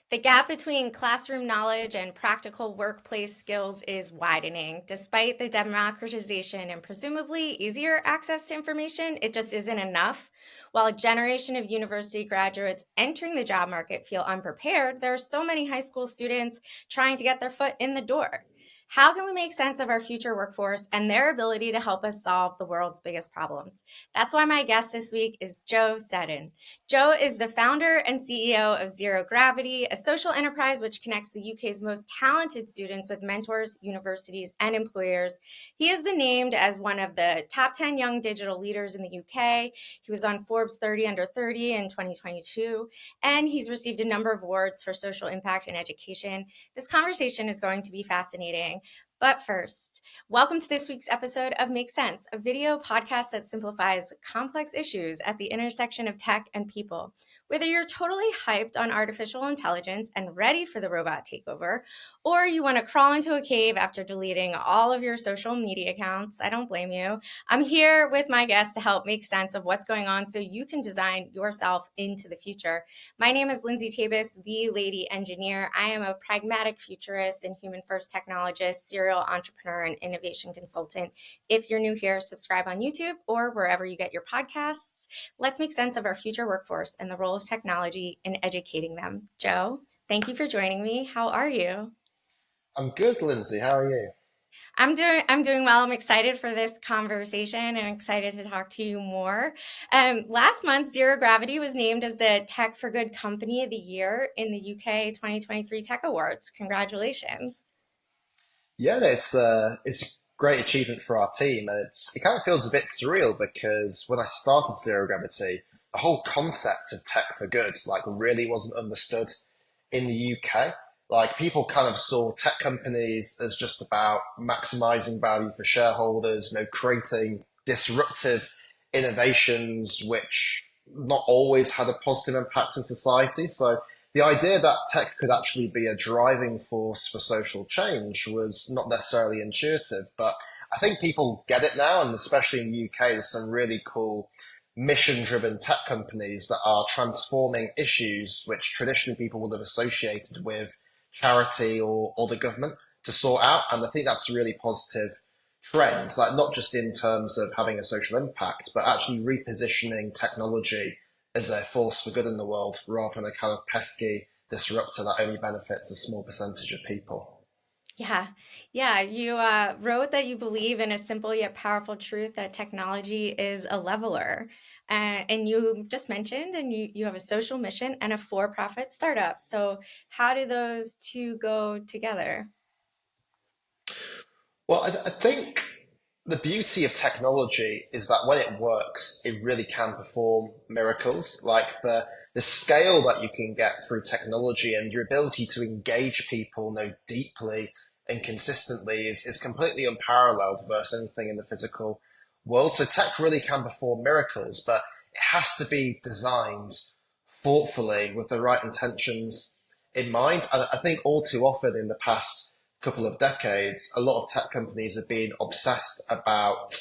The gap between classroom knowledge and practical workplace skills is widening. Despite the democratization and presumably easier access to information, it just isn't enough. While a generation of university graduates entering the job market feel unprepared, there are so many high school students trying to get their foot in the door. How can we make sense of our future workforce and their ability to help us solve the world's biggest problems? That's why my guest this week is Joe Seddon. Joe is the founder and CEO of Zero Gravity, a social enterprise which connects the UK's most talented students with mentors, universities, and employers. He has been named as one of the top 10 young digital leaders in the UK. He was on Forbes 30 Under 30 in 2022, and he's received a number of awards for social impact and education. This conversation is going to be fascinating. But first, welcome to this week's episode of Make Sense, a video podcast that simplifies complex issues at the intersection of tech and people. Whether you're totally hyped on artificial intelligence and ready for the robot takeover, or you want to crawl into a cave after deleting all of your social media accounts, I don't blame you. I'm here with my guests to help make sense of what's going on so you can design yourself into the future. My name is Lindsay, the Lady Engineer. I am a pragmatic futurist and human-first technologist, serial entrepreneur, and innovation consultant. If you're new here, subscribe on YouTube or wherever you get your podcasts. Let's make sense of our future workforce and the role of technology in educating them. Joe, thank you for joining me. How are you? I'm good, Lindsay. How are you? I'm doing well. I'm excited for this conversation and excited to talk to you more. Last month, Zero Gravity was named as the Tech for Good Company of the Year in the UK 2023 Tech Awards. Congratulations. Yeah, it's a great achievement for our team, and it kind of feels a bit surreal because when I started Zero Gravity, the whole concept of tech for good really wasn't understood in the UK. Like people kind of saw tech companies as just about maximizing value for shareholders, creating disruptive innovations which not always had a positive impact on society. So the idea that tech could actually be a driving force for social change was not necessarily intuitive, but I think people get it now, and especially in the UK, there's some really cool mission-driven tech companies that are transforming issues which traditionally people would have associated with charity or the government to sort out. And I think that's a really positive trend, like not just in terms of having a social impact, but actually repositioning technology as a force for good in the world rather than a kind of pesky disruptor that only benefits a small percentage of people. Yeah, yeah. You wrote that you believe in a simple yet powerful truth that technology is a leveler. And you just mentioned, and you have a social mission and a for-profit startup. So how do those two go together? Well, I think the beauty of technology is that when it works, it really can perform miracles. Like the scale that you can get through technology and your ability to engage people deeply and consistently is completely unparalleled versus anything in the physical world. So tech really can perform miracles, but it has to be designed thoughtfully with the right intentions in mind. And I think all too often in the past couple of decades, a lot of tech companies have been obsessed about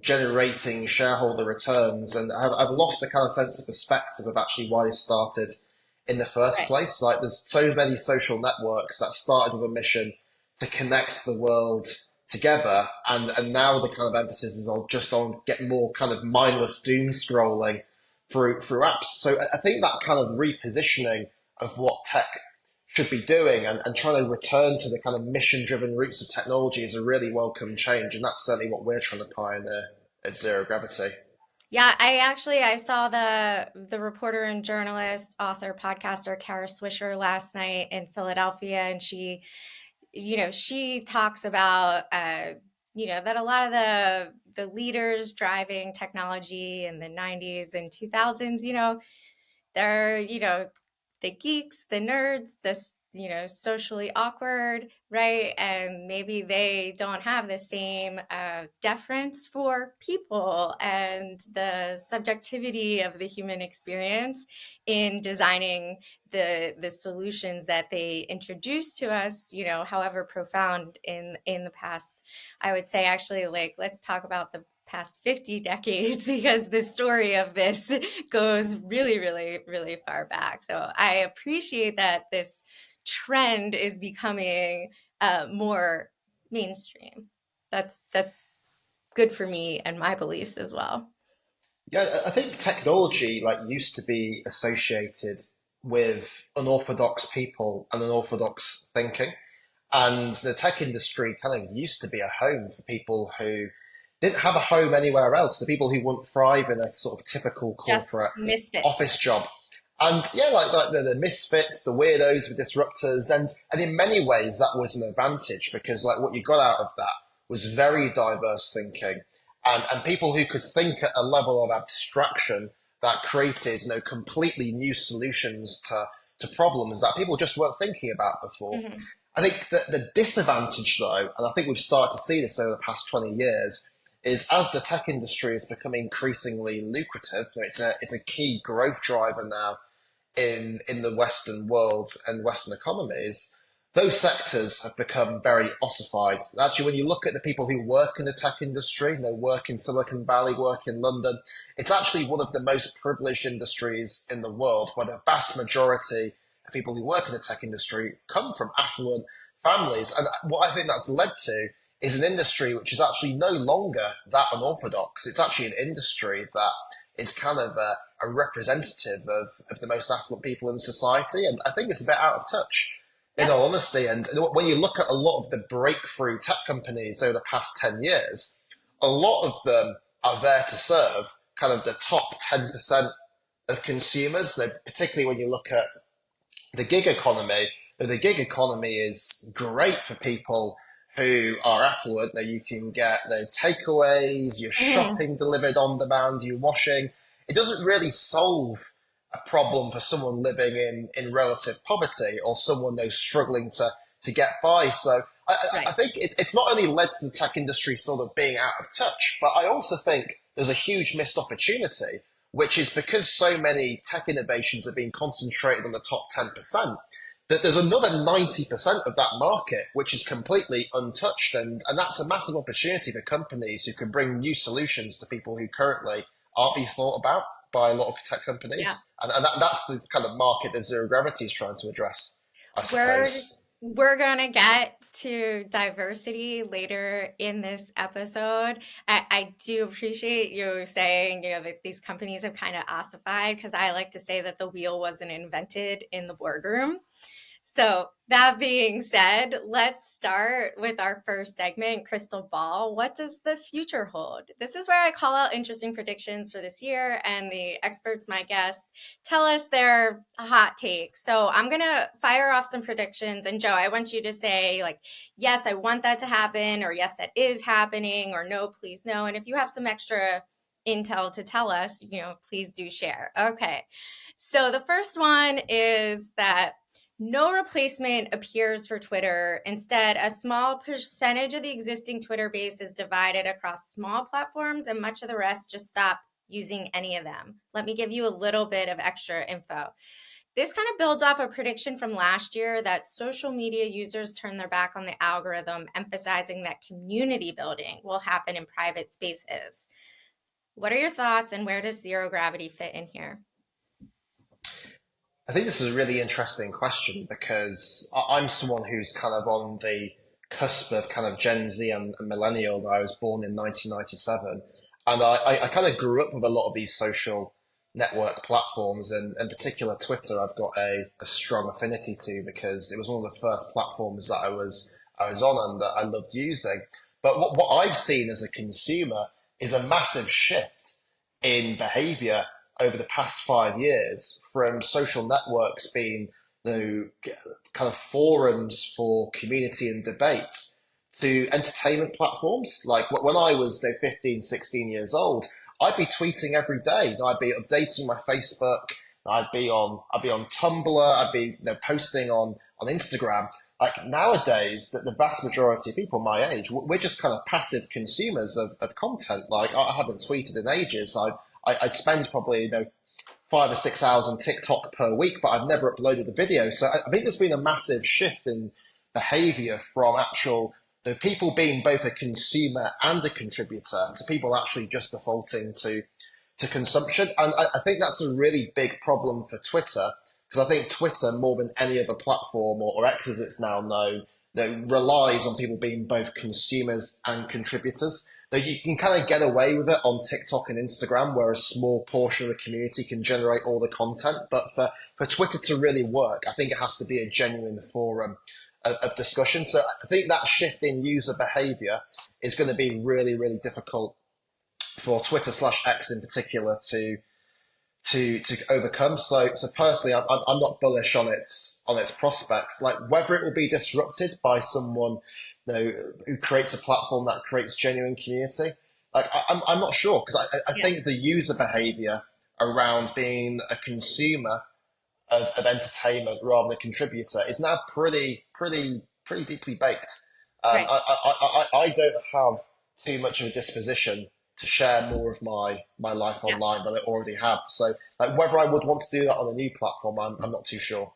generating shareholder returns and have lost a kind of sense of perspective of actually why they started in the first Right. place. Like there's so many social networks that started with a mission to connect the world together, and now the kind of emphasis is on just on get more kind of mindless doom scrolling through apps. So I think that kind of repositioning of what tech should be doing and trying to return to the kind of mission driven roots of technology is a really welcome change. And that's certainly what we're trying to pioneer at Zero Gravity. Yeah, I saw the reporter and journalist, author, podcaster Kara Swisher last night in Philadelphia, and she talks about that a lot of the leaders driving technology in the 90s and 2000s, they're, the geeks, the nerds, socially awkward, right? And maybe they don't have the same deference for people and the subjectivity of the human experience in designing the solutions that they introduce to us, however profound in the past. I would say actually, like, let's talk about the past 50 decades because the story of this goes really, really, really far back. So I appreciate that this trend is becoming more mainstream. That's good for me and my beliefs as well. Yeah, I think technology like used to be associated with unorthodox people and unorthodox thinking. And the tech industry kind of used to be a home for people who didn't have a home anywhere else, the people who wouldn't thrive in a sort of typical Just corporate misfits. office job. And yeah, like the misfits, the weirdos, the disruptors, and in many ways that was an advantage because like what you got out of that was very diverse thinking and people who could think at a level of abstraction that created, completely new solutions to problems that people just weren't thinking about before. Mhm. I think that the disadvantage, though, and I think we've started to see this over the past 20 years, is as the tech industry is becoming increasingly lucrative, it's a key growth driver now in the Western world and Western economies, those sectors have become very ossified. Actually, when you look at the people who work in the tech industry, work in Silicon Valley, work in London, it's actually one of the most privileged industries in the world, where the vast majority of people who work in the tech industry come from affluent families. And what I think that's led to is an industry which is actually no longer that unorthodox. It's actually an industry that is kind of a representative of the most affluent people in society. And I think it's a bit out of touch, in Yep. all honesty. And when you look at a lot of the breakthrough tech companies over the past 10 years, a lot of them are there to serve kind of the top 10% of consumers. Particularly when you look at the gig economy. The gig economy is great for people who are affluent. That you can get takeaways, your Mhm. shopping delivered on demand, your washing. It doesn't really solve a problem for someone living in relative poverty or someone who's struggling to get by. So I Right. think it's not only led to the tech industry sort of being out of touch, but I also think there's a huge missed opportunity, which is because so many tech innovations are being concentrated on the top 10%, that there's another 90% of that market which is completely untouched. And that's a massive opportunity for companies who can bring new solutions to people who currently aren't being thought about by a lot of tech Yeah. companies. And that's the kind of market that Zero Gravity is trying to address, I We're suppose. we're gonna get to diversity later in this episode. I do appreciate you saying, that these companies have kind of ossified because I like to say that the wheel wasn't invented in the boardroom. So, that being said, let's start with our first segment, Crystal Ball. What does the future hold? This is where I call out interesting predictions for this year, and the experts, my guests, tell us their hot takes. So, I'm going to fire off some predictions. And Joe, I want you to say, like, yes, I want that to happen, or yes, that is happening, or no, please no. And if you have some extra intel to tell us, please do share. Okay. So, the first one is that no replacement appears for Twitter. Instead, a small percentage of the existing Twitter base is divided across small platforms, and much of the rest just stop using any of them. Let me give you a little bit of extra info. This kind of builds off a prediction from last year that social media users turn their back on the algorithm, emphasizing that community building will happen in private spaces. What are your thoughts, and where does zero gravity fit in here? I think this is a really interesting question because I'm someone who's kind of on the cusp of kind of Gen Z and millennial. I was born in 1997, and I kind of grew up with a lot of these social network platforms, and in particular Twitter. I've got a strong affinity to because it was one of the first platforms that I was on and that I loved using. But what I've seen as a consumer is a massive shift in behavior over the past 5 years from social networks being the kind of forums for community and debate to entertainment platforms. Like when I was 15, 16 years old, I'd be tweeting every day. I'd be updating my Facebook. I'd be on Tumblr. I'd be posting on Instagram. Like nowadays, the vast majority of people my age, we're just kind of passive consumers of content. Like I haven't tweeted in ages. I'd spend probably 5 or 6 hours on TikTok per week, but I've never uploaded a video. So I think there's been a massive shift in behavior from actual people being both a consumer and a contributor, to people actually just defaulting to consumption. And I think that's a really big problem for Twitter, because I think Twitter, more than any other platform, or X as it's now known, relies on people being both consumers and contributors. Now, you can kind of get away with it on TikTok and Instagram, where a small portion of the community can generate all the content. But for Twitter to really work, I think it has to be a genuine forum of discussion. So I think that shift in user behavior is going to be really, really difficult for Twitter slash X in particular to overcome. So personally, I'm not bullish on its prospects. Like whether it will be disrupted by someone, who creates a platform that creates genuine community. Like I'm not sure, because I Yeah. think the user behavior around being a consumer of entertainment rather than a contributor is now pretty deeply baked. Right. I don't have too much of a disposition to share more of my life Yeah. online than I already have. So, like, whether I would want to do that on a new platform, I'm not too sure.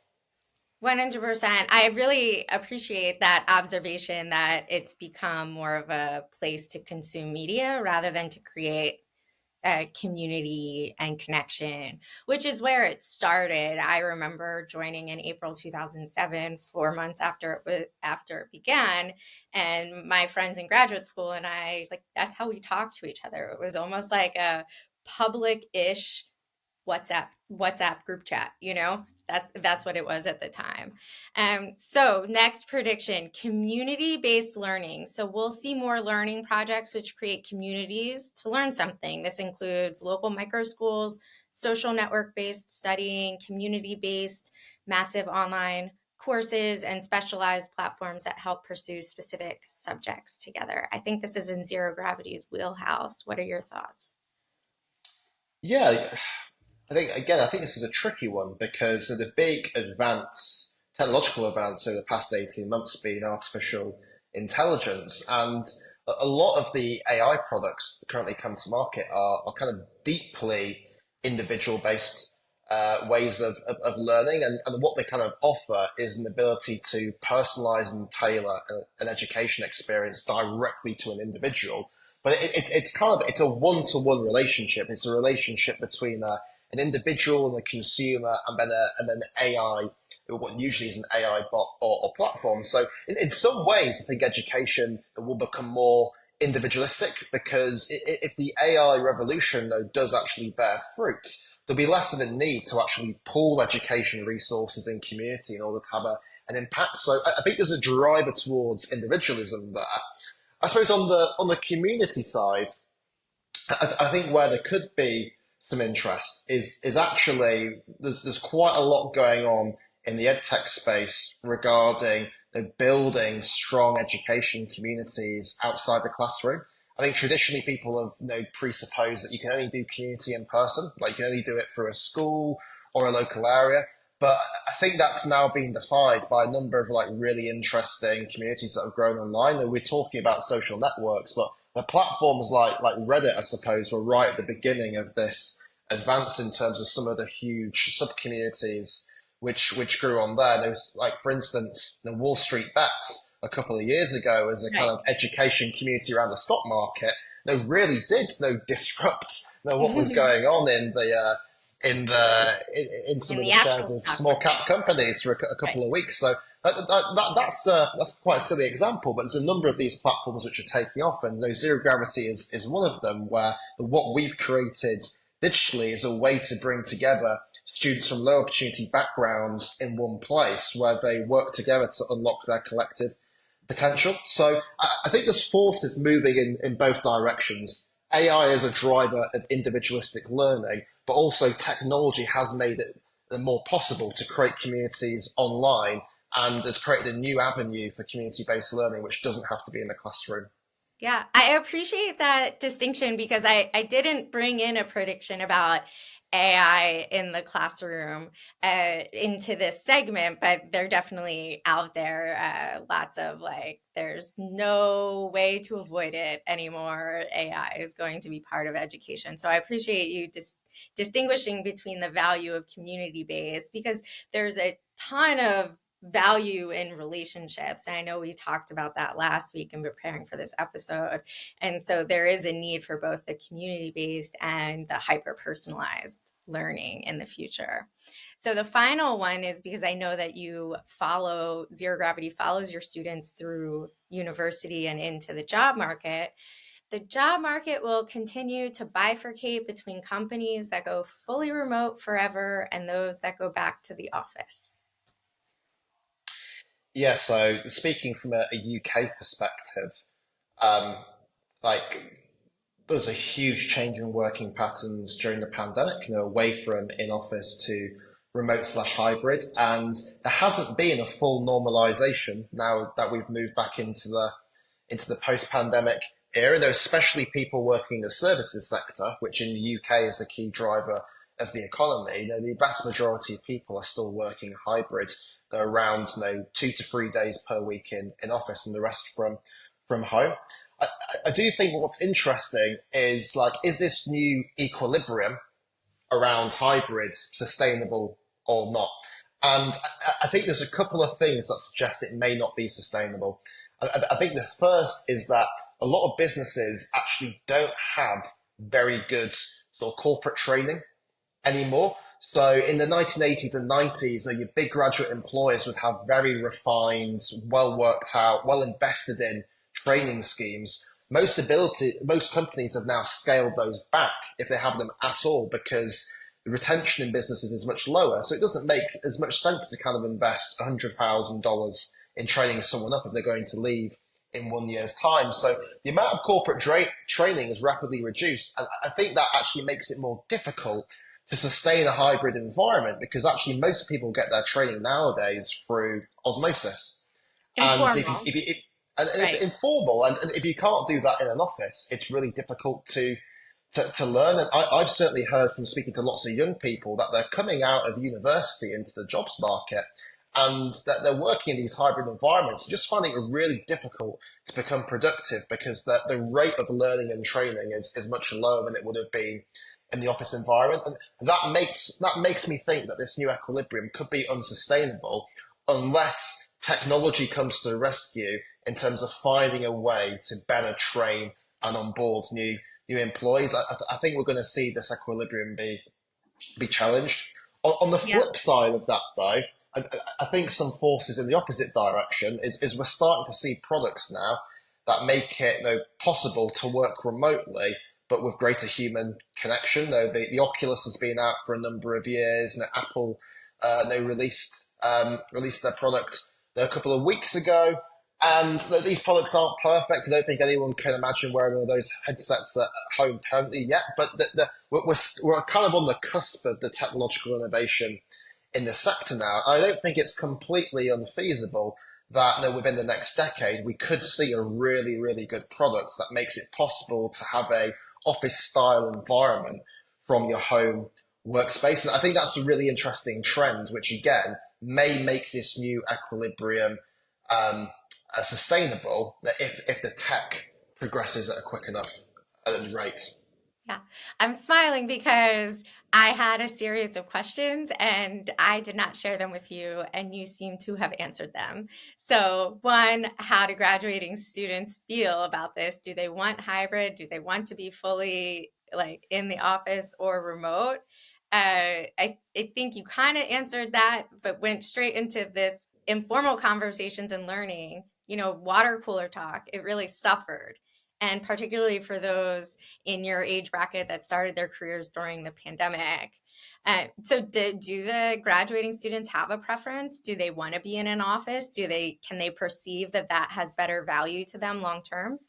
100%. I really appreciate that observation that it's become more of a place to consume media rather than to create community and connection, which is where it started. I remember joining in April 2007, 4 months after it began, and my friends in graduate school and I, like, that's how we talked to each other. It was almost like a public-ish WhatsApp group chat, you know? That's what it was at the time. So next prediction, community-based learning. So we'll see more learning projects which create communities to learn something. This includes local micro schools, social network-based studying, community-based, massive online courses, and specialized platforms that help pursue specific subjects together. I think this is in Zero Gravity's wheelhouse. What are your thoughts? Yeah, I think this is a tricky one, because of the big technological advance over the past 18 months being artificial intelligence. And a lot of the AI products that currently come to market are kind of deeply individual based ways of learning. And what they kind of offer is an ability to personalize and tailor an education experience directly to an individual. But it's kind of, it's a one-to-one relationship. It's a relationship between an individual and a consumer, and then AI, what usually is an AI bot or platform. So in some ways, I think education will become more individualistic, because if the AI revolution, though, does actually bear fruit, there'll be less of a need to actually pool education resources in community in order to have an impact. So I think there's a driver towards individualism there. I suppose on the community side, I think where there could be some interest is actually there's quite a lot going on in the edtech space regarding building strong education communities outside the classroom. I think traditionally people have presupposed that you can only do community in person, like you can only do it through a school or a local area. But I think that's now been defied by a number of like really interesting communities that have grown online. And we're talking about social networks, but the platforms like Reddit, I suppose, were right at the beginning of this advance in terms of some of the huge sub communities which grew on there. There was, like, for instance, the Wall Street Bets a couple of years ago as a kind Right. of education community around the stock market. They really did disrupt what was going on in some In of the the shares actual of stock small market. cap companies for a Right. couple of weeks. So that's quite a silly example, but there's a number of these platforms which are taking off, and Zero Gravity is one of them, where what we've created digitally is a way to bring together students from low opportunity backgrounds in one place, where they work together to unlock their collective potential. So I think there's forces moving in both directions. AI is a driver of individualistic learning, but also technology has made it more possible to create communities online, and has created a new avenue for community-based learning, which doesn't have to be in the classroom. Yeah, I appreciate that distinction because I didn't bring in a prediction about AI in the classroom into this segment, but they're definitely out there. Lots of like, there's no way to avoid it anymore. AI is going to be part of education. So I appreciate you distinguishing between the value of community based because there's a ton of value in relationships. And I know we talked about that last week in preparing for this episode. And so there is a need for both the community based and the hyper personalized learning in the future. So the final one is because I know that you follow Zero Gravity follows your students through university and into the job market. The job market will continue to bifurcate between companies that go fully remote forever and those that go back to the office. Yeah, so speaking from a UK perspective, um, like there's a huge change in working patterns during the pandemic, away from in office to remote slash hybrid. And there hasn't been a full normalization now that we've moved back into the post-pandemic era, though especially people working in the services sector, which in the UK is the key driver of the economy. The vast majority of people are still working hybrid. They're around 2 to 3 days per week in office and the rest from home. I, I do think what's interesting is like, is this new equilibrium around hybrid sustainable or not? And I think there's a couple of things that suggest it may not be sustainable. I think the first is that a lot of businesses actually don't have very good sort of corporate training anymore. So in the 1980s and 90s, your big graduate employers would have very refined, well worked out, well invested in training schemes. Most companies have now scaled those back if they have them at all, because the retention in businesses is much lower. So it doesn't make as much sense to kind of invest $100,000 in training someone up if they're going to leave in 1 year's time. So the amount of corporate training is rapidly reduced. And I think that actually makes it more difficult to sustain a hybrid environment, because actually most people get their training nowadays through osmosis. And Informal, and it's right? informal, and if you can't do that in an office, it's really difficult to learn. And I've certainly heard from speaking to lots of young people that they're coming out of university into the jobs market and that they're working in these hybrid environments, just finding it really difficult to become productive because the rate of learning and training is much lower than it would have been in the office environment. And that makes me think that this new equilibrium could be unsustainable unless technology comes to the rescue in terms of finding a way to better train and onboard new employees. I think we're going to see this equilibrium be challenged. On the Yeah. flip side of that, though, I, I think some forces in the opposite direction is we're starting to see products now that make it possible to work remotely, but with greater human connection. The Oculus has been out for a number of years. Apple they released their product a couple of weeks ago. And these products aren't perfect. I don't think anyone can imagine wearing one of those headsets at home permanently yet. But we're kind of on the cusp of the technological innovation in the sector now. I don't think it's completely unfeasible that within the next decade we could see a really, really good product that makes it possible to have a office style environment from your home workspace. And I think that's a really interesting trend, which again may make this new equilibrium um, sustainable if the tech progresses at a quick enough rate. Yeah, I'm smiling because I had a series of questions and I did not share them with you, and you seem to have answered them. So, one, how do graduating students feel about this? Do they want hybrid? Do they want to be fully like in the office or remote? I think you kind of answered that, but went straight into this informal conversations and learning, water cooler talk. It really suffered. And particularly for those in your age bracket that started their careers during the pandemic. So do the graduating students have a preference? Do they want to be in an office? Can they perceive that that has better value to them long term?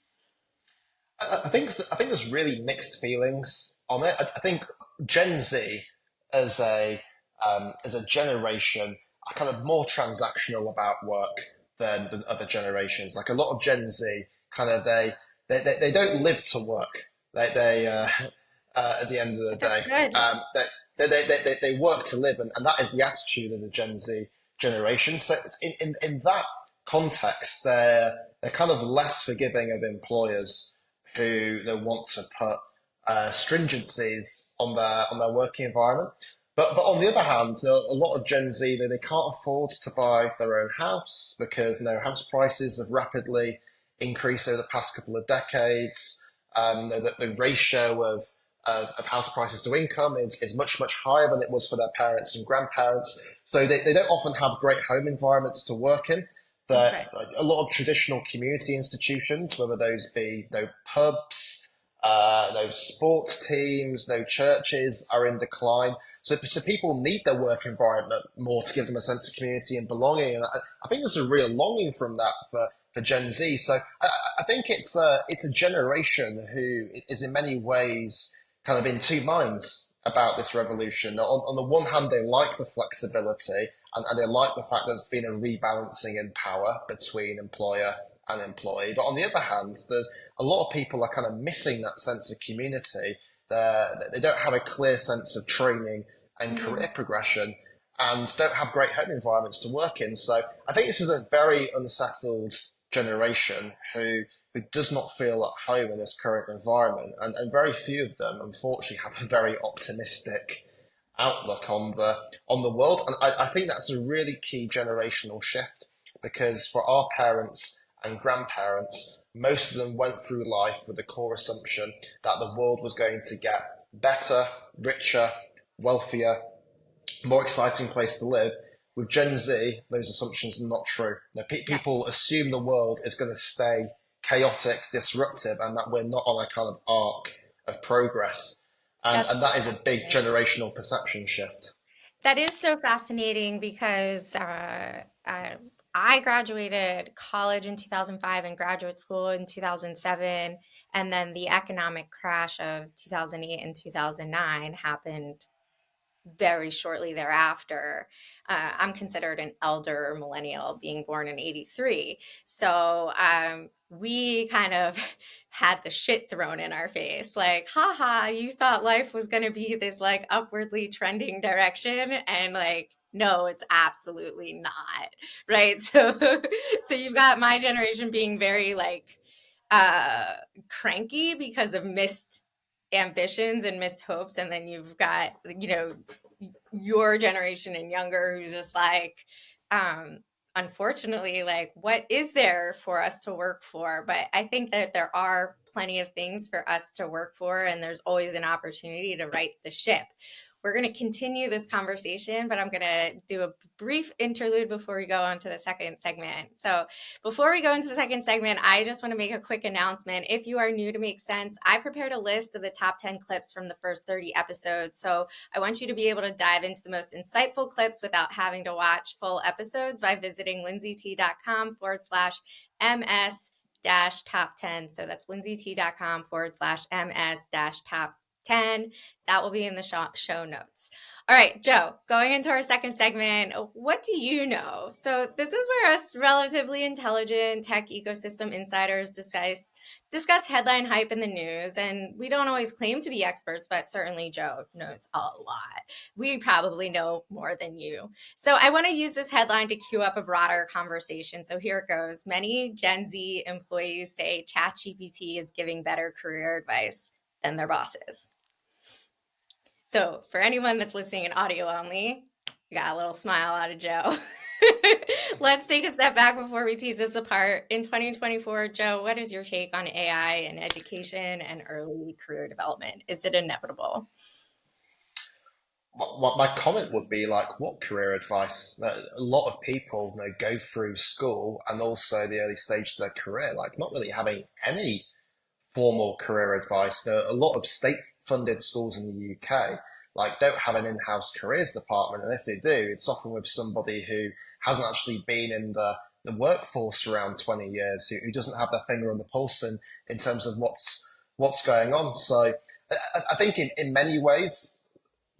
I think there's really mixed feelings on it. I think Gen Z as a generation are kind of more transactional about work than other generations. Like a lot of Gen Z, kind of they don't live to work. They at the end of the That's day, good. they work to live, and that is the attitude of the Gen Z generation. So it's in that context, they're kind of less forgiving of employers who they want to put stringencies on their working environment. But on the other hand, a lot of Gen Z they can't afford to buy their own house because house prices have rapidly increased over the past couple of decades. The ratio of house prices to income is much higher than it was for their parents and grandparents. So they don't often have great home environments to work in. Okay. A lot of traditional community institutions, whether those be pubs, no sports teams, no churches, are in decline. So people need their work environment more to give them a sense of community and belonging. And I think there's a real longing from that for Gen Z. So I think it's a generation who is in many ways kind of in two minds about this revolution. On the one hand, they like the flexibility and they like the fact there's been a rebalancing in power between employer and employee. But on the other hand, a lot of people are kind of missing that sense of community. They don't have a clear sense of training and Hmm. career progression and don't have great home environments to work in. So I think this is a very unsettled generation who does not feel at home in this current environment. And very few of them, unfortunately, have a very optimistic outlook on the world. And I think that's a really key generational shift because for our parents and grandparents, most of them went through life with the core assumption that the world was going to get better, richer, wealthier, more exciting place to live. With Gen Z, those assumptions are not true. Yeah, People assume the world is going to stay chaotic, disruptive, and that we're not on a kind of arc of progress. that's And so that is a big fascinating. generational perception shift. That is so fascinating because I graduated college in 2005 and graduate school in 2007. And then the economic crash of 2008 and 2009 happened very shortly thereafter. I'm considered an elder millennial, being born in '83. So we kind of had the shit thrown in our face. Like, haha, you thought life was going to be this like upwardly trending direction. And like, no, it's absolutely not. Right. So, so you've got my generation being very like, uh cranky because of missed ambitions and missed hopes, and then you've got your generation and younger who's just like um unfortunately like what is there for us to work for. But I think that there are plenty of things for us to work for, and there's always an opportunity to right the ship. We're going to continue this conversation, but I'm going to do a brief interlude before we go on to the second segment. So before we go into the second segment, I just want to make a quick announcement. If you are new to Make Sense, I prepared a list of the top 10 clips from the first 30 episodes. So I want you to be able to dive into the most insightful clips without having to watch full episodes by visiting lindsayt.com/ms top 10. So that's lindsayt.com/ms top 10. That will be in the show notes. All right, Joe, going into our second segment, what do you know? So, this is where us relatively intelligent tech ecosystem insiders discuss headline hype in the news. And we don't always claim to be experts, but certainly Joe knows a lot. We probably know more than you. So, I want to use this headline to cue up a broader conversation. So, here it goes. Many Gen Z employees say ChatGPT is giving better career advice than their bosses. So for anyone that's listening in audio only, we got a little smile out of Joe. Let's take a step back before we tease this apart. In 2024, Joe, what is your take on AI in education and early career development? Is it inevitable? My comment would be like, what career advice? A lot of people go through school and also the early stages of their career, like not really having any formal career advice. There are a lot of state-funded schools in the UK like don't have an in-house careers department, and if they do, it's often with somebody who hasn't actually been in the workforce for around 20 years, who doesn't have their finger on the pulse in terms of what's going on. So I think in many ways,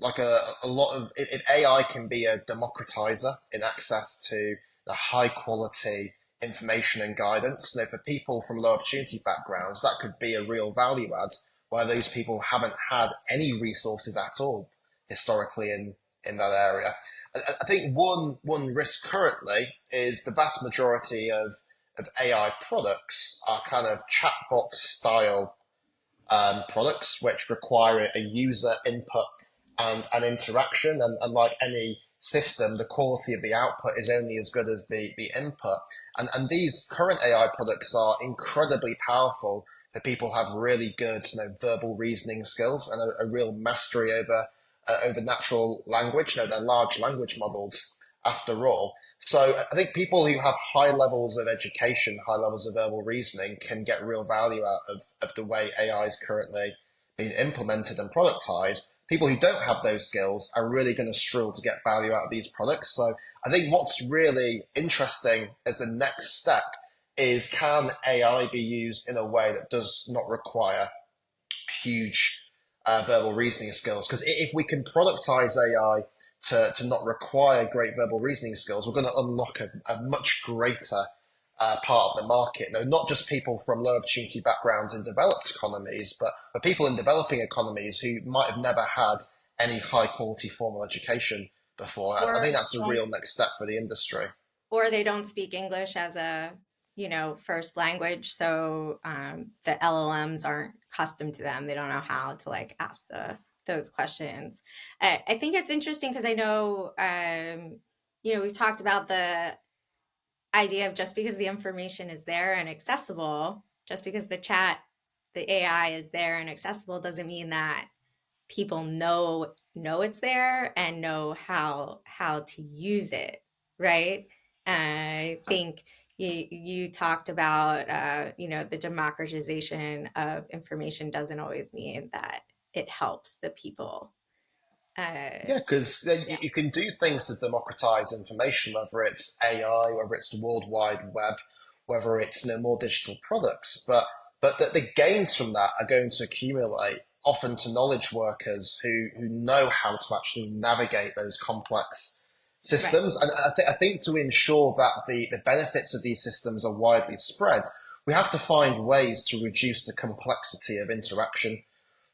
like a lot of AI can be a democratizer in access to the high quality information and guidance. For people from low opportunity backgrounds, that could be a real value add where those people haven't had any resources at all historically in that area. I think one risk currently is the vast majority of AI products are kind of chatbot style products which require a user input and interaction. And like any system, the quality of the output is only as good as the input. And these current AI products are incredibly powerful for people who have really good, verbal reasoning skills and a real mastery over natural language. They're large language models after all. So I think people who have high levels of education, high levels of verbal reasoning can get real value out of the way AI is currently being implemented and productized. People who don't have those skills are really going to struggle to get value out of these products. So I think what's really interesting as the next step is, can AI be used in a way that does not require huge verbal reasoning skills? Because if we can productize AI to not require great verbal reasoning skills, we're going to unlock a much greater part of the market. No, not just people from low opportunity backgrounds in developed economies, but people in developing economies who might have never had any high quality formal education before. I think Or that's a real next step for the industry. or they don't speak English as a, first language, so the LLMs aren't accustomed to them. They don't know how to like ask those questions. I think it's interesting because I know, we've talked about the idea of just because the information is there and accessible, just because the AI is there and accessible, doesn't mean that people know it's there and know how to use it, right? I think you talked about the democratization of information doesn't always mean that it helps the people. Yeah, because Yeah, you can do things to democratize information, whether it's AI, whether it's the World Wide Web, whether it's more digital products. But the gains from that are going to accumulate often to knowledge workers who know how to actually navigate those complex right. systems. And I think to ensure that the benefits of these systems are widely spread, we have to find ways to reduce the complexity of interaction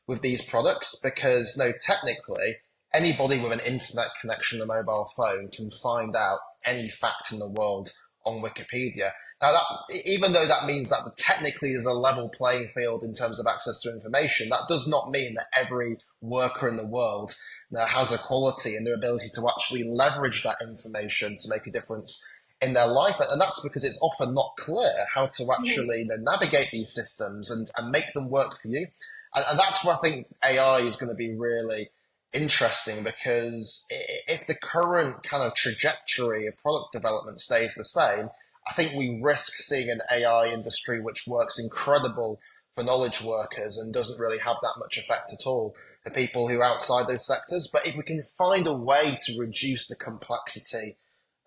with these products, because no, technically anybody with an internet connection and a mobile phone can find out any fact in the world on Wikipedia. Now, that even though that means that technically there's a level playing field in terms of access to information, that does not mean that every worker in the world has equality and their ability to actually leverage that information to make a difference in their life. And that's because it's often not clear how to Mhm. actually navigate these systems and make them work for you. And that's where I think AI is going to be really interesting, because if the current kind of trajectory of product development stays the same, I think we risk seeing an AI industry which works incredible for knowledge workers and doesn't really have that much effect at all for people who are outside those sectors. But if we can find a way to reduce the complexity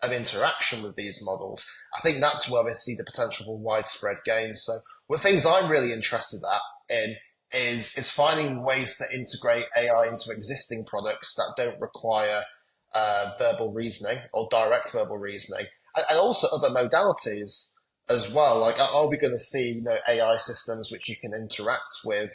of interaction with these models, I think that's where we see the potential for widespread gains. So, what things I'm really interested in is finding ways to integrate AI into existing products that don't require verbal reasoning or direct verbal reasoning, and also other modalities as well. Like, are we going to see AI systems which you can interact with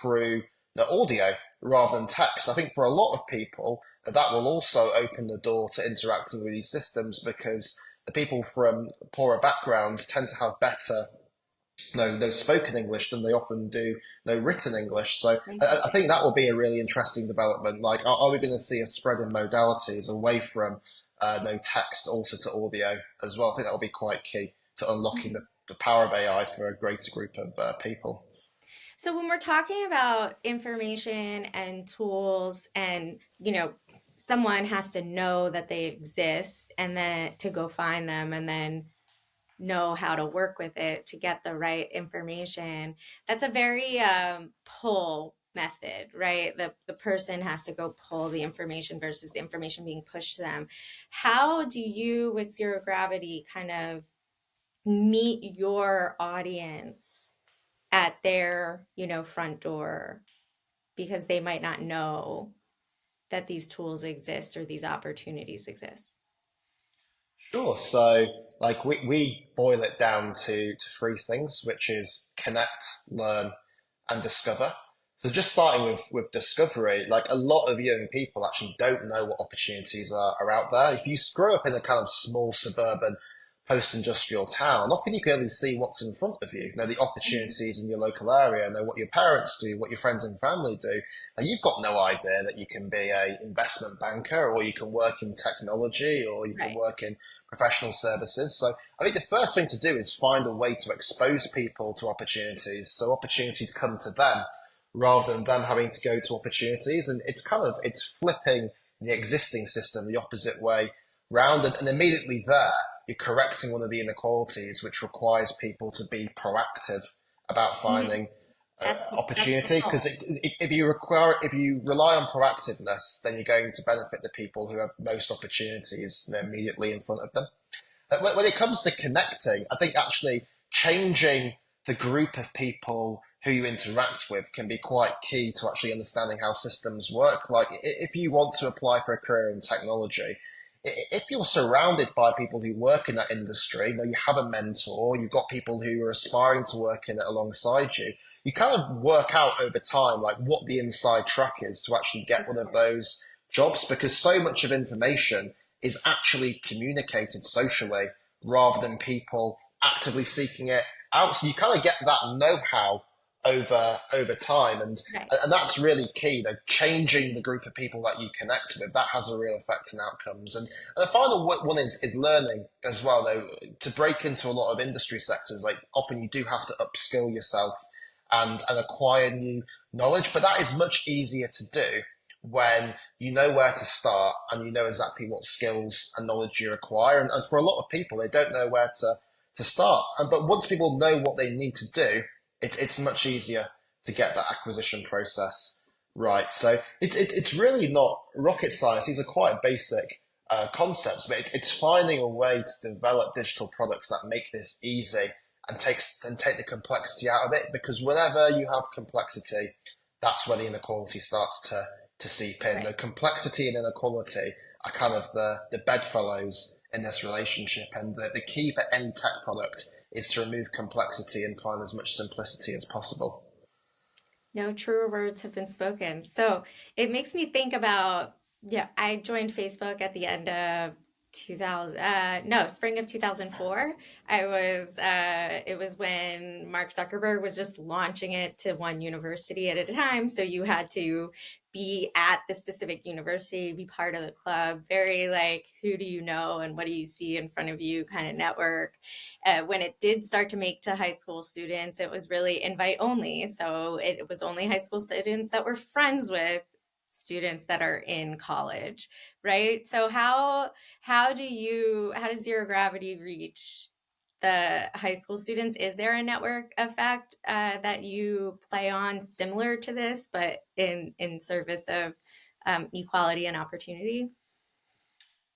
through audio rather than text? I think for a lot of people that will also open the door to interacting with these systems, because the people from poorer backgrounds tend to have better no spoken English than they often do no written English. So I think Interesting. that will be a really interesting development. Like, are we going to see a spread in modalities away from no text also to audio as well? I think that will be quite key to unlocking the power of AI for a greater group of people. So when we're talking about information and tools and, someone has to know that they exist and then to go find them and then know how to work with it to get the right information. That's a very pull method, right? The person has to go pull the information versus the information being pushed to them. How do you, with zero gravity, kind of meet your audience at their, front door because they might not know that these tools exist or these opportunities exist? Sure. So, like, we boil it down to three things, which is connect, learn, and discover. So, just starting with discovery, like, a lot of young people actually don't know what opportunities are out there. If you grow up in a kind of small suburban post-industrial town, often you can only see what's in front of you, the opportunities in your local area, know what your parents do, what your friends and family do. And you've got no idea that you can be a investment banker, or you can work in technology, or you can Right. work in professional services. So I think the first thing to do is find a way to expose people to opportunities, so opportunities come to them rather than them having to go to opportunities. And it's flipping the existing system the opposite way round, and immediately there you're correcting one of the inequalities, which requires people to be proactive about Mhm. finding That's the opportunity. Because goal. if you rely on proactiveness, then you're going to benefit the people who have most opportunities, immediately in front of them. When it comes to connecting, I think actually changing the group of people who you interact with can be quite key to actually understanding how systems work. Like if you want to apply for a career in technology, if you're surrounded by people who work in that industry, you have a mentor, you've got people who are aspiring to work in it alongside you, you kind of work out over time like what the inside track is to actually get one of those jobs, because so much of information is actually communicated socially rather than people actively seeking it out. So you kind of get that know-how over time, Right. and that's really key. Changing the group of people that you connect with, that has a real effect on outcomes. And the final one is learning as well. Though to break into a lot of industry sectors, like often you do have to upskill yourself and acquire new knowledge, but that is much easier to do when you know where to start and you know exactly what skills and knowledge you require. And for a lot of people, they don't know where to start. But once people know what they need to do, it's much easier to get that acquisition process right. So it's really not rocket science. These are quite basic concepts, but it's finding a way to develop digital products that make this easy and take the complexity out of it. Because whenever you have complexity, that's where the inequality starts to seep in. The Right. complexity and inequality are kind of the bedfellows in this relationship. And the key for any tech product is to remove complexity and find as much simplicity as possible. No truer words have been spoken. So it makes me think about, yeah, I joined Facebook at the end of 2000, no, spring of 2004. It was when Mark Zuckerberg was just launching it to one university at a time. So you had to be at the specific university, be part of the club, very like, who do you know and what do you see in front of you kind of network. When it did start to make to high school students, it was really invite only. So it was only high school students that were friends with students that are in college, right? So how does zero gravity reach the high school students? Is there a network effect that you play on similar to this, but in service of equality and opportunity?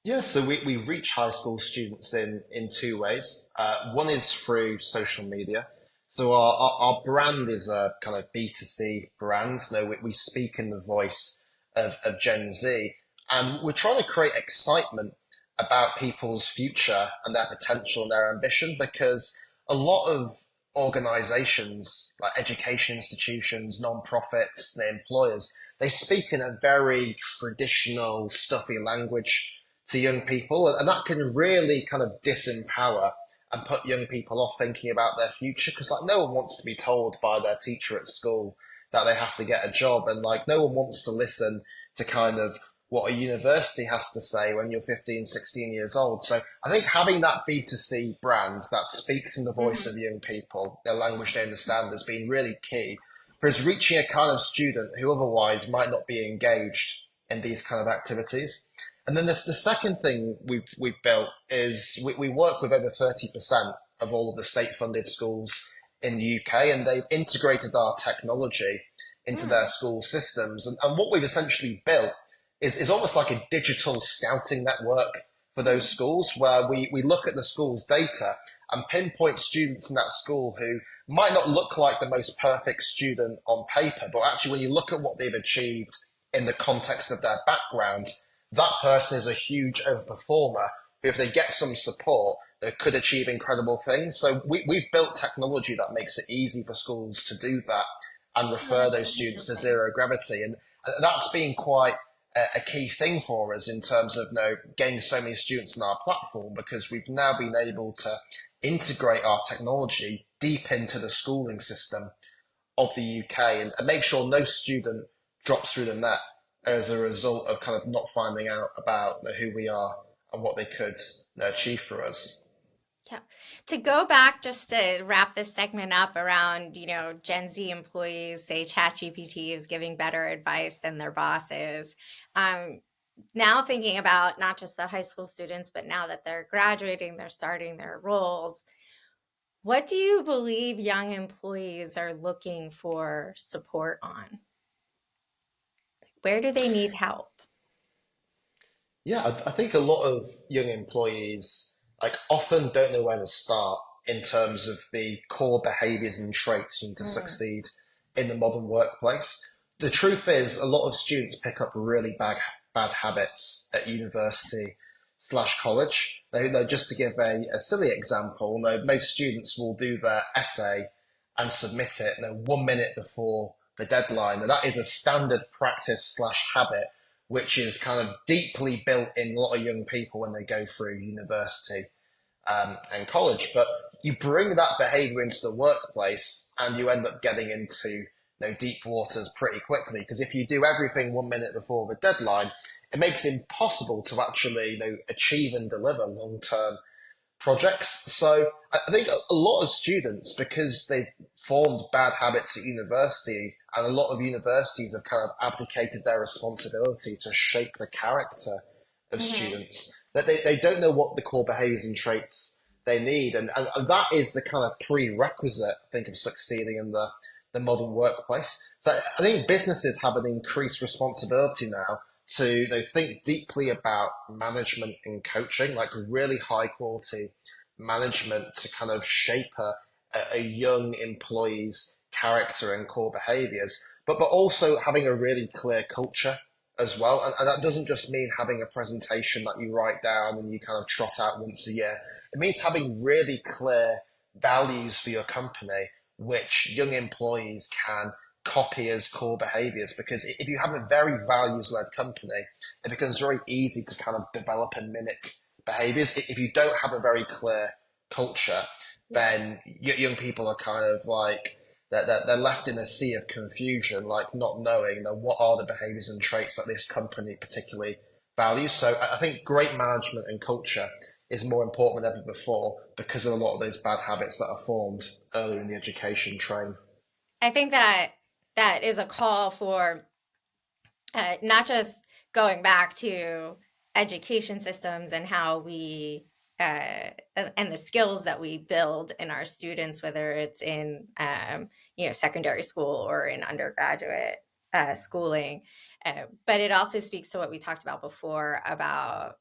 Yeah, so we reach high school students in two ways. One is through social media. So our brand is a kind of B2C brand. No, we speak in the voice of Gen Z, and we're trying to create excitement about people's future and their potential and their ambition, because a lot of organizations like education institutions, non-profits, their employers, they speak in a very traditional, stuffy language to young people, and that can really kind of disempower and put young people off thinking about their future, because like no one wants to be told by their teacher at school that they have to get a job, and like no one wants to listen to kind of what a university has to say when you're 15, 16 years old. So I think having that B2C brand that speaks in the voice Mhm. of young people, their language they understand, has been really key for us reaching a kind of student who otherwise might not be engaged in these kind of activities. And then the second thing we've built is we work with over 30% of all of the state funded schools in the UK, and they've integrated our technology into their Mm. school systems. And what we've essentially built is almost like a digital scouting network for those Mm. schools, where we look at the school's data and pinpoint students in that school who might not look like the most perfect student on paper, but actually when you look at what they've achieved in the context of their background, that person is a huge overperformer who, if they get some support, they could achieve incredible things. So we've built technology that makes it easy for schools to do that and Oh, refer that's those so students to interesting. zero gravity. And that's been quite a key thing for us in terms of getting so many students on our platform, because we've now been able to integrate our technology deep into the schooling system of the UK, and make sure no student drops through the net as a result of kind of not finding out about who we are and what they could achieve for us. Yeah. To go back, just to wrap this segment up around, Gen Z employees say ChatGPT is giving better advice than their bosses. Um, Now thinking about not just the high school students, but now that they're graduating, they're starting their roles. What do you believe young employees are looking for support on? Where do they need help? Yeah, I think a lot of young employees often don't know where to start in terms of the core behaviors and traits you need to Mm, succeed in the modern workplace. The truth is, a lot of students pick up really bad habits at university slash college. Just to give a silly example, most students will do their essay and submit it 1 minute before the deadline. And that is a standard practice slash habit which is kind of deeply built in a lot of young people when they go through university and college. But you bring that behavior into the workplace and you end up getting into deep waters pretty quickly. Because if you do everything 1 minute before the deadline, it makes it impossible to actually achieve and deliver long-term projects. So I think a lot of students, because they've formed bad habits at university, and a lot of universities have kind of abdicated their responsibility to shape the character of mhm. students, that they don't know what the core behaviors and traits they need. And that is the kind of prerequisite, I think, of succeeding in the modern workplace. So I think businesses have an increased responsibility now to think deeply about management and coaching, like really high quality management to kind of shape a young employee's character and core behaviors, but also having a really clear culture as well. And that doesn't just mean having a presentation that you write down and you kind of trot out once a year. It means having really clear values for your company, which young employees can copy as core behaviors. Because if you have a very values led company, it becomes very easy to kind of develop and mimic behaviors. If you don't have a very clear culture, Yeah. then young people are kind of like they're left in a sea of confusion, like not knowing what are the behaviors and traits that this company particularly values. So I think great management and culture is more important than ever before because of a lot of those bad habits that are formed earlier in the education train. I think that that is a call for not just going back to education systems and how we and the skills that we build in our students, whether it's in secondary school or in undergraduate schooling, but it also speaks to what we talked about before about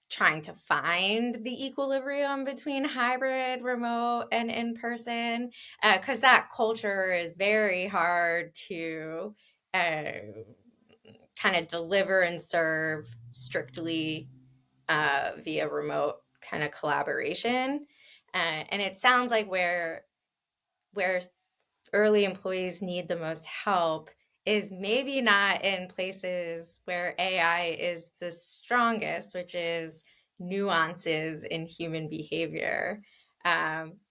trying to find the equilibrium between hybrid, remote, and in person, because that culture is very hard to uh, kind of deliver and serve strictly via remote kind of collaboration. And it sounds like where early employees need the most help is maybe not in places where AI is the strongest, which is nuances in human behavior.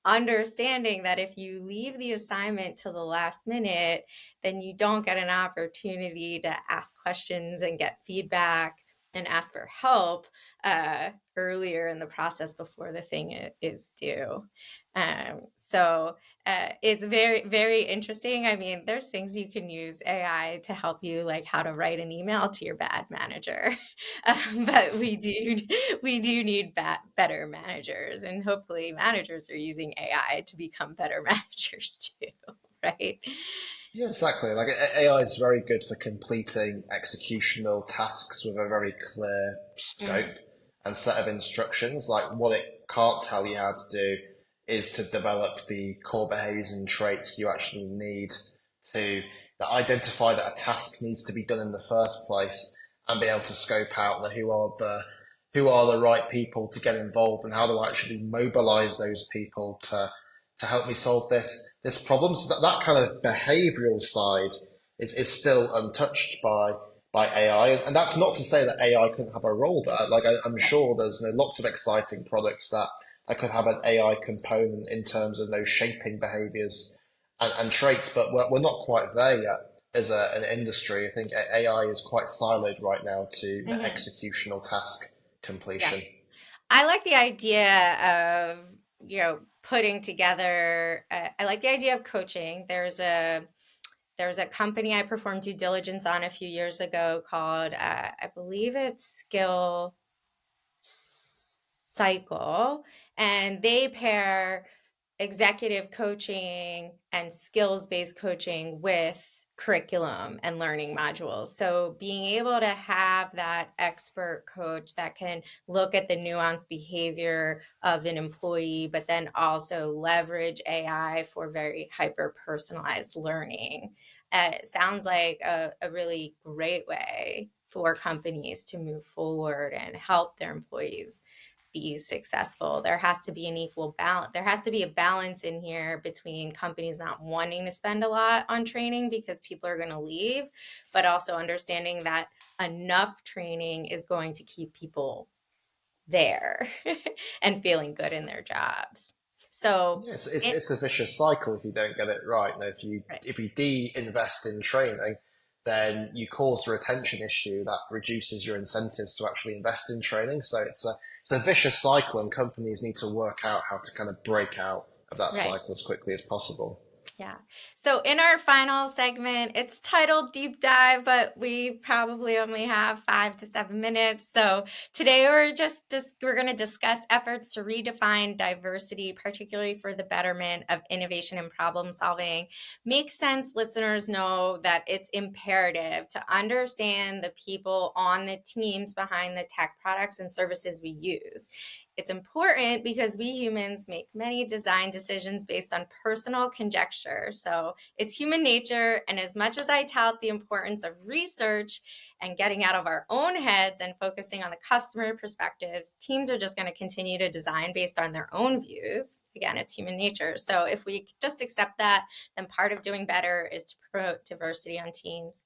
Understanding that if you leave the assignment to the last minute, then you don't get an opportunity to ask questions and get feedback and ask for help earlier in the process before the thing is due. So it's very, very interesting. I mean, there's things you can use AI to help you, like how to write an email to your bad manager. But we do need better managers, and hopefully managers are using AI to become better managers too, right? Yeah, exactly. Like AI is very good for completing executional tasks with a very clear Mm, scope and set of instructions. Like what it can't tell you how to do is to develop the core behaviors and traits you actually need to identify that a task needs to be done in the first place and be able to scope out who are the right people to get involved and how to actually mobilize those people to help me solve this problem. So that kind of behavioral side is still untouched by by AI. And that's not to say that AI couldn't have a role there. Like I'm Yeah. sure there's lots of exciting products that could have an AI component in terms of shaping behaviors and traits, but we're not quite there yet as an industry. I think AI is quite siloed right now to Hmm. executional task Yeah. completion. I like the idea of, putting together, I like the idea of coaching. There's a company I performed due diligence on a few years ago called, I believe it's Skill Cycle, and they pair executive coaching and skills based coaching with curriculum and learning modules. So being able to have that expert coach that can look at the nuanced behavior of an employee, but then also leverage AI for very hyper personalized learning. It sounds like a really great way for companies to move forward and help their employees be successful. There has to be an equal balance. There has to be a balance in here between companies not wanting to spend a lot on training because people are going to leave, but also understanding that enough training is going to keep people there and feeling good in their jobs. So, Yes, it's it, it's a vicious cycle if you don't get it right. Now, right. if you de-invest in training, then you cause a retention issue that reduces your incentives to actually invest in training. So it's a vicious cycle, and companies need to work out how to kind of break out of that Right. cycle as quickly as possible. Yeah. So in our final segment, it's titled Deep Dive, but we probably only have 5 to 7 minutes. So today we're going to discuss efforts to redefine diversity, particularly for the betterment of innovation and problem solving. Make sense listeners know that it's imperative to understand the people on the teams behind the tech products and services we use. It's important because we humans make many design decisions based on personal conjecture. So it's human nature. And as much as I tout the importance of research and getting out of our own heads and focusing on the customer perspectives, teams are just going to continue to design based on their own views. Again, it's human nature. So if we just accept that, then part of doing better is to promote diversity on teams.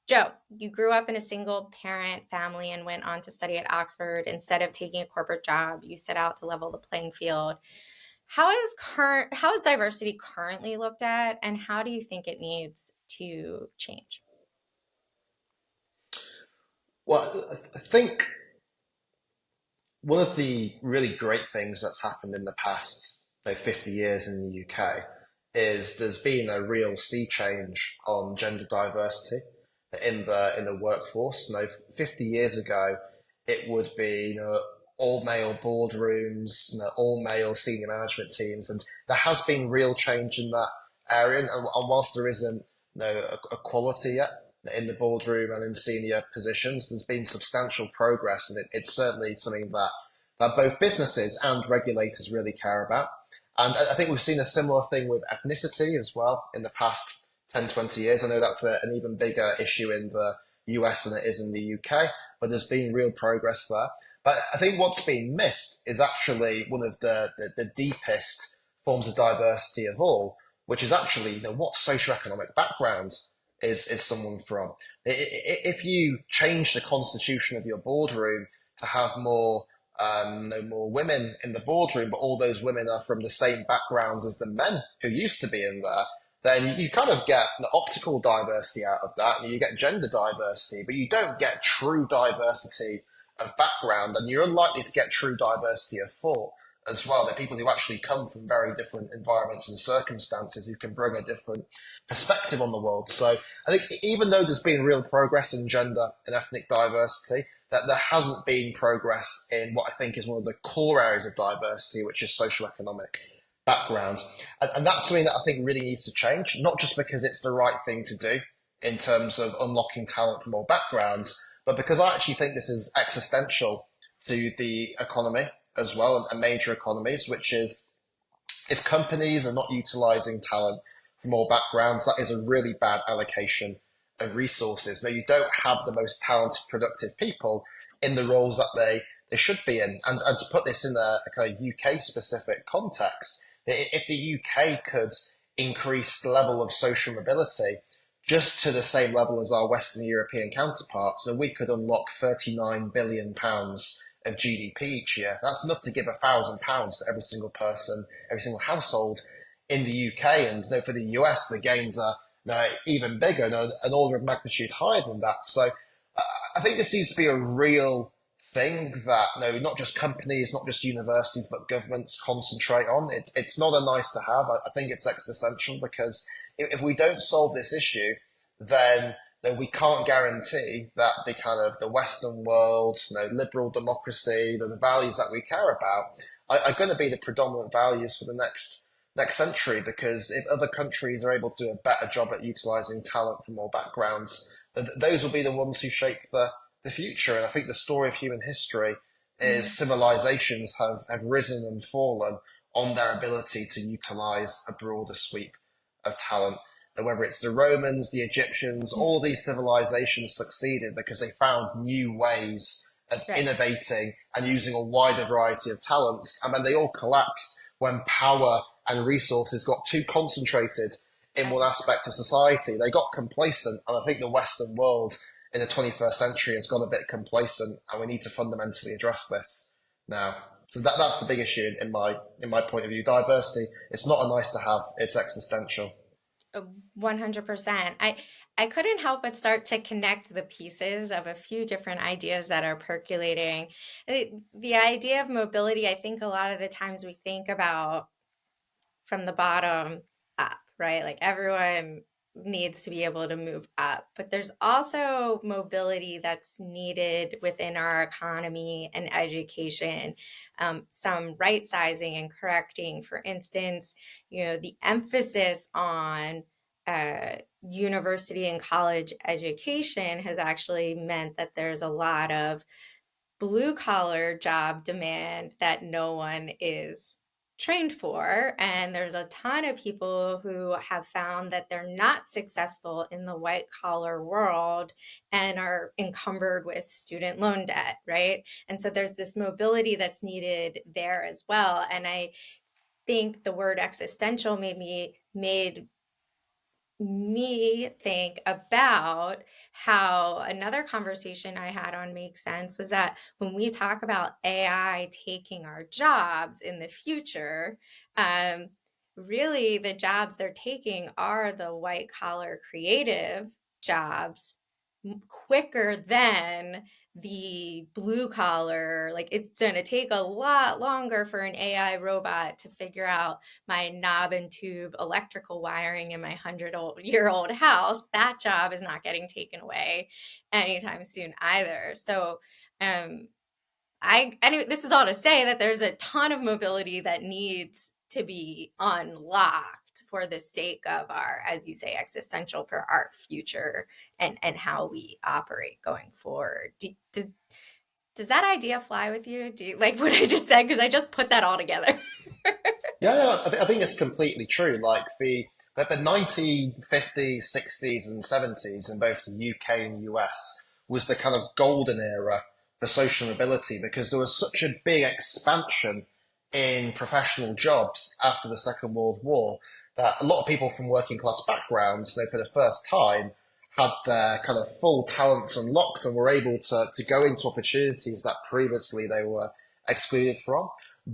Joe, you grew up in a single parent family and went on to study at Oxford. Instead of taking a corporate job, you set out to level the playing field. How is diversity currently looked at, and how do you think it needs to change? Well, I think one of the really great things that's happened in the past 50 years in the UK is there's been a real sea change on gender diversity in the workforce. 50 years ago, it would be all male boardrooms, all male senior management teams, and there has been real change in that area. And whilst there isn't equality yet in the boardroom and in senior positions, there's been substantial progress, and it's certainly something that both businesses and regulators really care about. And I think we've seen a similar thing with ethnicity as well in the past 10, 20 years. I know that's an even bigger issue in the US than it is in the UK, but there's been real progress there. But I think what's been missed is actually one of the deepest forms of diversity of all, which is actually what socioeconomic background is someone from. If you change the constitution of your boardroom to have no more women in the boardroom, but all those women are from the same backgrounds as the men who used to be in there, then you kind of get the optical diversity out of that, and you get gender diversity, but you don't get true diversity of background, and you're unlikely to get true diversity of thought as well. They're people who actually come from very different environments and circumstances who can bring a different perspective on the world. So I think even though there's been real progress in gender and ethnic diversity, that there hasn't been progress in what I think is one of the core areas of diversity, which is socioeconomic backgrounds. And that's something that I think really needs to change, not just because it's the right thing to do in terms of unlocking talent from all backgrounds, but because I actually think this is existential to the economy as well, and major economies, which is if companies are not utilizing talent from all backgrounds, that is a really bad allocation of resources. Now, you don't have the most talented, productive people in the roles that they should be in. And to put this in a kind of UK specific context, if the UK could increase the level of social mobility just to the same level as our Western European counterparts, so we could unlock £39 billion of GDP each year. That's enough to give £1,000 to every single person, every single household in the UK. And for the US, the gains are even bigger, an order of magnitude higher than that. So I think this needs to be a real thing that not just companies, not just universities, but governments concentrate on. It's not a nice to have. I think it's existential because if we don't solve this issue, then we can't guarantee that the kind of the Western world, liberal democracy, the values that we care about are going to be the predominant values for the next century. Because if other countries are able to do a better job at utilizing talent from all backgrounds, those will be the ones who shape the future. And I think the story of human history is civilizations have risen and fallen on their ability to utilize a broader sweep of talent. And whether it's the Romans, the Egyptians, all these civilizations succeeded because they found new ways of Right. innovating and using a wider variety of talents. And then they all collapsed when power and resources got too concentrated in one Right. aspect of society. They got complacent. And I think the Western world in the 21st century has got a bit complacent, and we need to fundamentally address this now. So that's the big issue in my point of view. Diversity, it's not a nice to have, it's existential. 100%. I couldn't help but start to connect the pieces of a few different ideas that are percolating. The idea of mobility, I think a lot of the times we think about from the bottom up, right? Like everyone needs to be able to move up, but there's also mobility that's needed within our economy and education, some right sizing and correcting. For instance, the emphasis on university and college education has actually meant that there's a lot of blue collar job demand that no one is trained for. And there's a ton of people who have found that they're not successful in the white collar world and are encumbered with student loan debt, right? And so there's this mobility that's needed there as well. And I think the word existential made me think about how another conversation I had on Make Sense was that when we talk about AI taking our jobs in the future, um, really the jobs they're taking are the white collar creative jobs quicker than the blue collar. Like it's going to take a lot longer for an AI robot to figure out my knob and tube electrical wiring in my 100-year-old house. That job is not getting taken away anytime soon either. So, um, anyway, this is all to say that there's a ton of mobility that needs to be unlocked for the sake of our, as you say, existential for our future and how we operate going forward. Does that idea fly with you? Do you like what I just said? Because I just put that all together. Yeah, no, I think it's completely true. Like the 1950s, 60s, and 70s in both the UK and US was the kind of golden era for social mobility because there was such a big expansion in professional jobs after the Second World War that a lot of people from working class backgrounds, for the first time, had their kind of full talents unlocked and were able to go into opportunities that previously they were excluded from.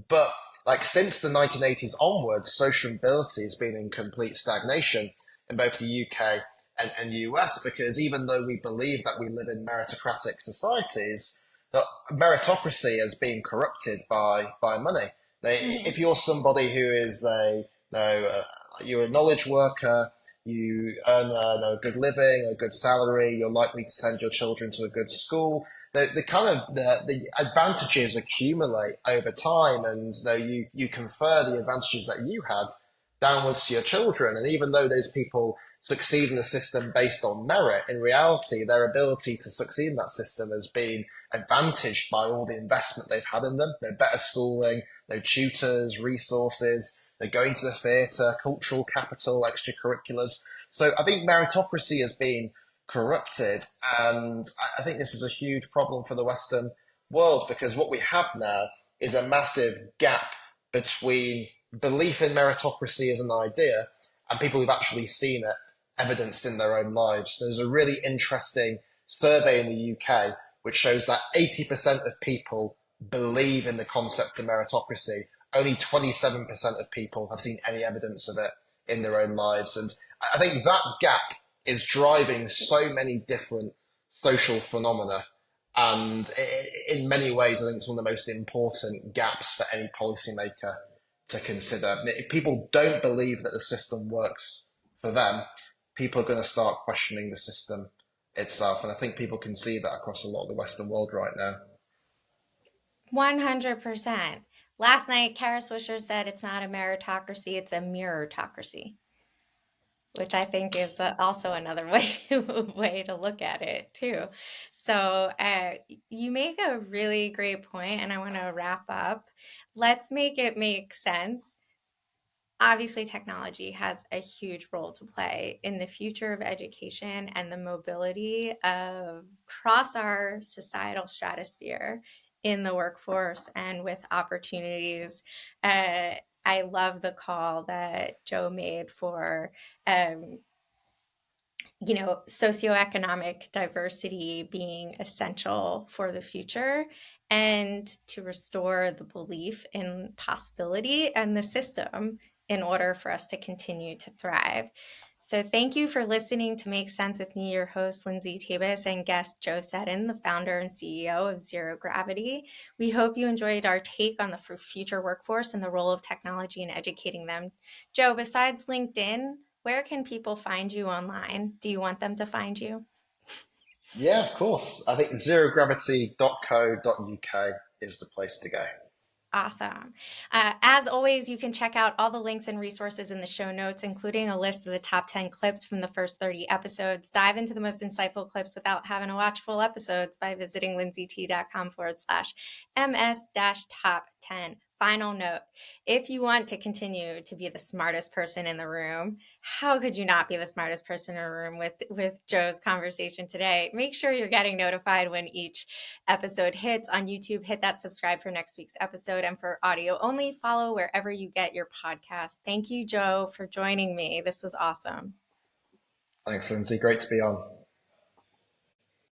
But like since the 1980s onwards, social mobility has been in complete stagnation in both the UK and US because even though we believe that we live in meritocratic societies, that meritocracy has been corrupted by money. If you're somebody who is you're a knowledge worker, you earn a good living, a good salary, you're likely to send your children to a good school. The kind of the advantages accumulate over time, and you confer the advantages that you had downwards to your children. And even though those people succeed in the system based on merit, in reality, their ability to succeed in that system has been advantaged by all the investment they've had in them. No better schooling, no tutors, resources. They're going to the theatre, cultural capital, extracurriculars. So I think meritocracy has been corrupted, and I think this is a huge problem for the Western world because what we have now is a massive gap between belief in meritocracy as an idea and people who've actually seen it evidenced in their own lives. There's a really interesting survey in the UK which shows that 80% of people believe in the concept of meritocracy. Only 27% of people have seen any evidence of it in their own lives. And I think that gap is driving so many different social phenomena. And in many ways, I think it's one of the most important gaps for any policymaker to consider. If people don't believe that the system works for them, people are going to start questioning the system itself. And I think people can see that across a lot of the Western world right now. 100%. Last night, Kara Swisher said it's not a meritocracy, it's a mirrorocracy, which I think is also another way to look at it too. So you make a really great point, and I want to wrap up. Let's make it make sense. Obviously, technology has a huge role to play in the future of education and the mobility of across our societal stratosphere in the workforce and with opportunities. I love the call that Joe made for um, socioeconomic diversity being essential for the future and to restore the belief in possibility and the system in order for us to continue to thrive. So thank you for listening to Make Sense with me, your host, Lindsay Tabus, and guest Joe Seddon, the founder and CEO of Zero Gravity. We hope you enjoyed our take on the future workforce and the role of technology in educating them. Joe, besides LinkedIn, where can people find you online? Do you want them to find you? Yeah, of course. I think zerogravity.co.uk is the place to go. Awesome. As always, you can check out all the links and resources in the show notes, including a list of the top 10 clips from the first 30 episodes. Dive into the most insightful clips without having to watch full episodes by visiting lindsayt.com/ms-top 10. Final note, if you want to continue to be the smartest person in the room, how could you not be the smartest person in the room with Joe's conversation today? Make sure you're getting notified when each episode hits on YouTube. Hit that subscribe for next week's episode. And for audio only, follow wherever you get your podcast. Thank you, Joe, for joining me. This was awesome. Thanks, Lindsay. Great to be on.